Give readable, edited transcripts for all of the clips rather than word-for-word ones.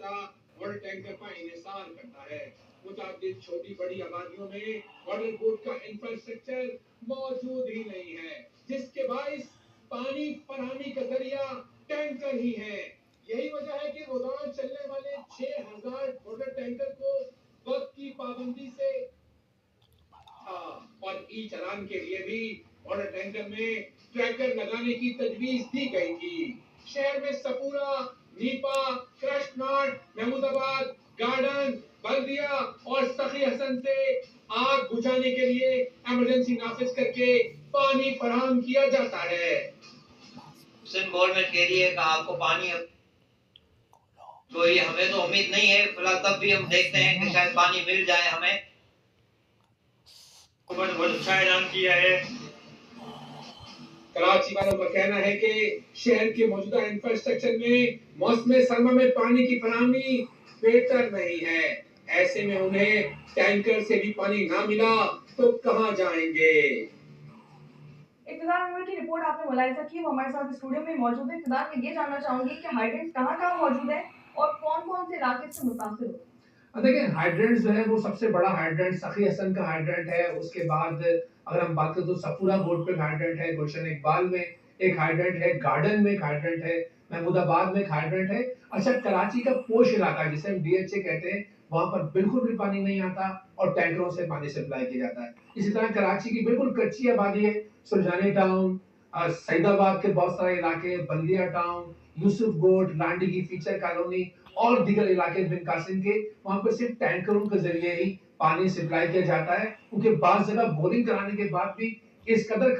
रास्ता water tanker का इंहिसार करता है। मुताबिक छोटी बड़ी आबादियों में वाटर बोर्ड का इंफ्रास्ट्रक्चर मौजूद ही नहीं है, जिसके बायस पानी फराहमी का जरिया टैंकर ही है। यही वजह है कि रोजाना चलने वाले 6000 वाटर टैंकर को वक्त की पाबंदी से और ई चालान के लिए भी वाटर टैंकर में ट्रैकर लगाने की तजवीज दी गई थी। शहर में सपूरा, नीपा, कृष्णनाथ, महमूदाबाद, गार्डन, बल्दिया और सखी हसन से आग बुझाने के लिए इमरजेंसी नाफिज करके पानी फराहम किया जाता है। गवर्नमेंट कह रही है कि आपको पानी, तो ये हमें तो उम्मीद नहीं है फिलहाल, तब भी हम देखते हैं कि शायद पानी मिल जाए हमें। बहुत अच्छा ऐलान किया है। कराची वालों का कहना है कि शहर के मौजूदा इंफ्रास्ट्रक्चर में मौसम सरमा में पानी की फराहमी बेहतर नहीं है। ऐसे में उन्हें टैंकर से भी पानी ना मिला तो कहां जाएंगे। इक़्तिदार मेंबर की रिपोर्ट आपने मुलाहिजा की, वो हमारे साथ स्टूडियो में मौजूद है। इक़्तिदार, मैं ये जानना चाहूंगी कि हाइड्रेंट्स कहाँ-कहाँ मौजूद है और कौन-कौन से इलाके से मुतासिर होते हैं? देखिए, हाइड्रेंट्स जो है वो सबसे बड़ा हाइड्रेंट सखी हसन का हाइड्रेंट है। उसके बाद अगर हम बात करें तो सफूरा बोर्ड पे हाइड्रेंट है, गुलशन इकबाल में एक हाइड्रेंट है, गार्डन में एक हाइड्रेंट है, महमूदाबाद में एक हाइड्रेंट है। अच्छा, कराची का पोश इलाका जिसे हम डीएचए कहते हैं, वहां पर बिल्कुल भी पानी नहीं आता और टैंकरों से पानी सप्लाई किया जाता है। इसी तरह कराची की बिल्कुल कच्ची आबादी है, सुरजानी टाउन, सईदाबाद के बहुत सारे इलाके, बल्दिया टाउन, यूसुफ गोट, लांडी की फीचर कॉलोनी और दीगर इलाके बिन कासिम के, वहां पर सिर्फ टैंकरों के जरिए ही पानी सप्लाई किया जाता है, क्योंकि बाज़ जगह बोरिंग कराने के बाद भी इस कदर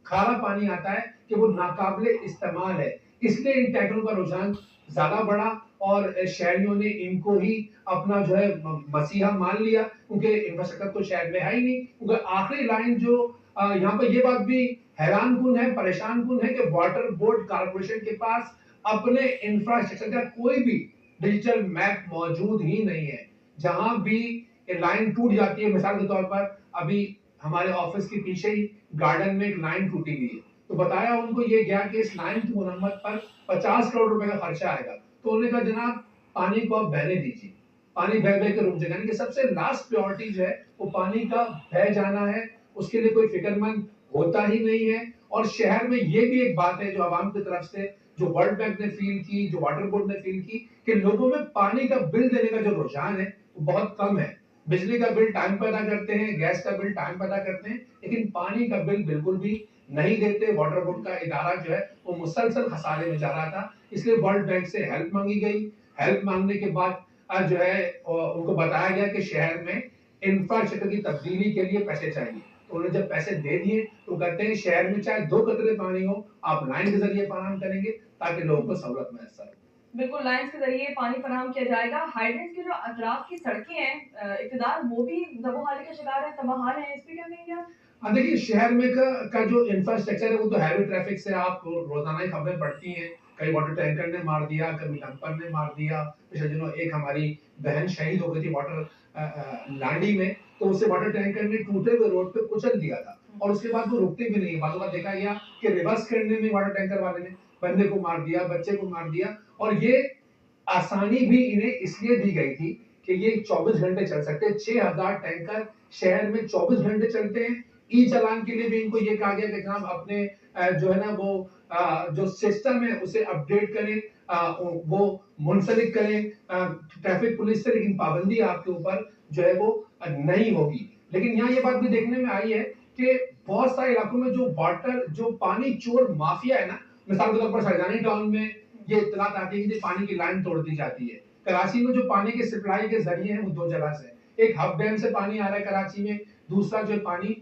खारा पानी आता है कि वो नाकाबिले इस्तेमाल है। इसलिए इन टैंकरों का रुझान ज्यादा बढ़ा और शहरियों ने इनको ही अपना जो है मसीहा मान लिया, क्योंकि इंफ्रास्ट्रक्चर तो शहर में है ही नहीं। क्योंकि आखिरी लाइन जो यहाँ पर ये बात भी हैरान कुन है, परेशान कुन है कि वाटर बोर्ड कारपोरेशन के पास अपने इंफ्रास्ट्रक्चर का कोई भी डिजिटल मैप मौजूद ही नहीं है। जहां भी ये लाइन टूट जाती है, मिसाल के तौर पर अभी हमारे ऑफिस के पीछे ही गार्डन में एक लाइन टूटी हुई है, तो बताया उनको ये गया कि इस लाइन की मरम्मत पर 50 करोड़ रुपए का खर्चा आएगा। तो उन्होंने कहा जनाब पानी को आप बहने दीजिए, पानी बह बह के रुक जाएगा। यानी कि सबसे लास्ट प्रायोरिटी जो है वो पानी का बह जाना है, उसके लिए कोई फिक्रमंद होता ही नहीं है। और शहर में ये भी एक बात है जो आवाम की तरफ से, जो वर्ल्ड बैंक ने फील की, जो वाटर बोर्ड ने फील की, कि लोगों में पानी का बिल देने का जो रुझान है वो बहुत कम है। बिजली का बिल टाइम पर अदा करते हैं, गैस का बिल टाइम पर अदा करते हैं, लेकिन पानी का बिल बिल्कुल भी नहीं देते। वाटर बोर्ड का इदारा जो है वो मुसलसल खसारे में जा रहा था, इसलिए वर्ल्ड बैंक से हेल्प मांगी गई। हेल्प मांगने के बाद जो है उनको बताया गया कि शहर में इंफ्रास्ट्रक्चर की तब्दीली के लिए पैसे चाहिए। तो उन्होंने जब पैसे दे दिए तो कहते हैं शहर में चाहे 2 कतरे पानी हो, आप लाइन के जरिए फराहम करेंगे ताकि लोगों को सहूलत मैसर हो। बिल्कुल, लाइन्स के ज़रिए पानी फराहम किया जाएगा। हाइड्रेंट्स के जो अतराफ की सड़कें हैं इक़्तिदार, वो भी ज़बोहाली का शिकार है, तबाहाल है, इस पे क्या कहेंगे आप? देखिए, शहर में का जो इंफ्रास्ट्रक्चर है वो तो हैवी ट्रैफिक से आप रोजाना ही खबरें पढ़ती हैं। कई वाटर टैंकर ने मार दिया, कभी डंपर ने मार दिया। पिछले दिनों एक हमारी बहन शहीद हो गई थी वाटर लांडी में, तो उसे वाटर टैंकर ने टूटे हुए रोड पे कुचल दिया था और उसके बाद वो रुकते भी नहीं है। बार-बार देखा गया कि रिवर्स करने में वाटर टैंकर वाले ने बंदे को मार दिया, बच्चे को मार दिया। और ये आसानी भी इन्हें इसलिए दी गई थी कि ये 24 घंटे चल सकते हैं। 6000 टैंकर शहर में 24 घंटे चलते हैं। ई चालान के लिए भी इनको ये कहा गया कि जनाब अपने जो है ना वो जो सिस्टम है उसे अपडेट करें, वो मुंसलिक करें ट्रैफिक पुलिस से, लेकिन पाबंदी आपके ऊपर जो है वो नहीं होगी। लेकिन यहाँ ये बात भी देखने में आई है कि बहुत सारे इलाकों में जो पानी चोर माफिया है ना, मिसाल के तौर पर सरजानी टाउन में ये इत्तलात आती है कि पानी की लाइन तोड़ दी जाती है। कराची में जो पानी के सप्लाई के जरिए हैं वो 2 जगह से, एक हब डैम से पानी आ रहा है कराची में, दूसरा जो पानी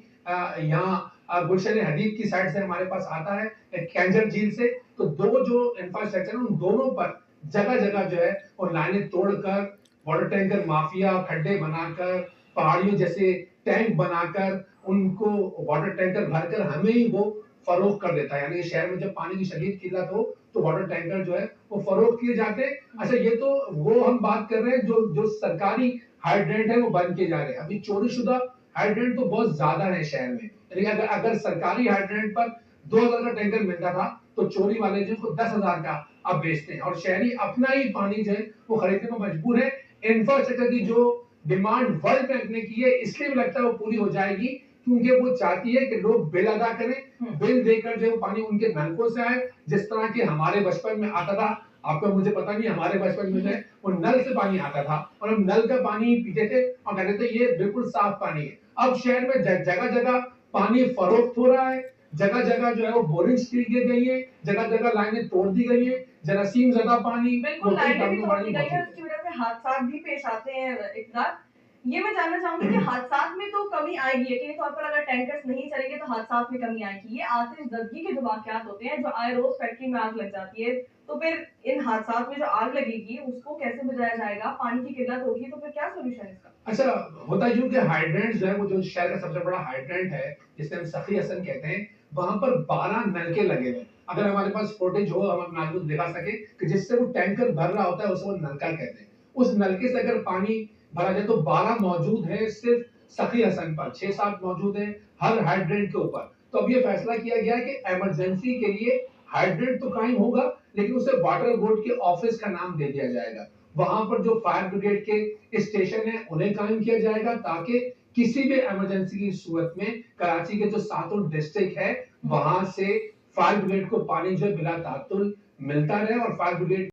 यहाँ गुलशन हदीद की साइड से हमारे पास आता है कैंजर झील से। तो दो जो इंफ्रास्ट्रक्चर है उन दोनों पर जगह जगह जो है वो लाइनें तोड़कर वाटर टैंकर माफिया खड्डे बनाकर पहाड़ियों जैसे टैंक बनाकर उनको वाटर टैंकर भरकर हमें ही वो फरोख्त कर देता है। यानी शहर में जब पानी की शदीद किल्लत हो तो वाटर टैंकर जो है वो फरोख्त किए जाते हैं। अच्छा, ये तो वो हम बात कर रहे हैं जो सरकारी हाइड्रेंट है वो बंद किए जा रहे हैं। अभी चोरीशुदा हाइड्रेंट तो बहुत ज्यादा है शहर में। यानी अगर सरकारी हाइड्रेंट पर 2000 का टैंकर मिलता था तो चोरी वाले जो 10,000 का अब बेचते हैं और शहरी अपना ही पानी जो है वो खरीदने को मजबूर है। इंफ्रास्ट्रक्चर की जो डिमांड वर्ल्ड बैंक ने की है, इसलिए भी लगता है वो पूरी हो जाएगी, क्योंकि वो चाहती है कि लोग बिल अदा करें, बिल देकर जो पानी उनके नलकों से आए, जिस तरह के हमारे बचपन में आता था। आपको मुझे पता नहीं, हमारे बचपन में जो है वो नल से पानी आता था और हम नल का पानी पीते थे और कहते थे ये बिल्कुल साफ पानी है। अब शहर में जगह जगह पानी फरोख्त हो रहा है, जगह जगह जो है वो बोरिंग्स की गई है, जगह जगह लाइनें तोड़ दी गई है, जरासीम ज्यादा पानी, बिल्कुल लाइनें भी तोड़ दी गई है, उसकी वजह से हादसा भी पेश आते हैं इकरार। ये मैं जानना चाहूंगी कि हादसा में तो कमी आएगी, यकीनी तौर पर अगर टैंकर्स नहीं चलेंगे तो हादसा में कमी आएगी। ये आतिशज़दगी के जो वाकयात होते हैं, जो आए रोज फैक्ट्री में आग लग जाती है, तो फिर इन हादसा में जो आग लगेगी उसको कैसे बुझाया जाएगा? पानी की किल्लत होगी तो फिर क्या सोल्यूशन है इसका? अच्छा, होता यूं कि हाइड्रेंट जो है वो जो शहर का सबसे बड़ा हाइड्रेंट है, जिसे हम सखी हसन कहते हैं, वहां पर 12 नलके लगे हुए हैं। अगर हमारे पास फुटेज हो, हम आपको दिखा सके कि जिससे वो टैंकर भर रहा होता है, उसे वो नलका कहते हैं। उस नलके से अगर पानी भरा जाए तो 12 मौजूद है सिर्फ सखी हसन पर, 6-7 मौजूद है हर हाइड्रेंट के ऊपर। तो अब ये फैसला किया गया है कि इमरजेंसी के लिए हाइड्रेंट तो कायम होगा, लेकिन उसे वाटर बोर्ड के ऑफिस का नाम दे दिया जाएगा। वहां पर जो फायर ब्रिगेड के स्टेशन है उन्हें कायम किया जाएगा, ताकि किसी भी इमरजेंसी की सूरत में कराची के जो 7 डिस्ट्रिक्ट है वहां से फायर ब्रिगेड को पानी जो है बिला तात्तुल मिलता रहे और फायर ब्रिगेड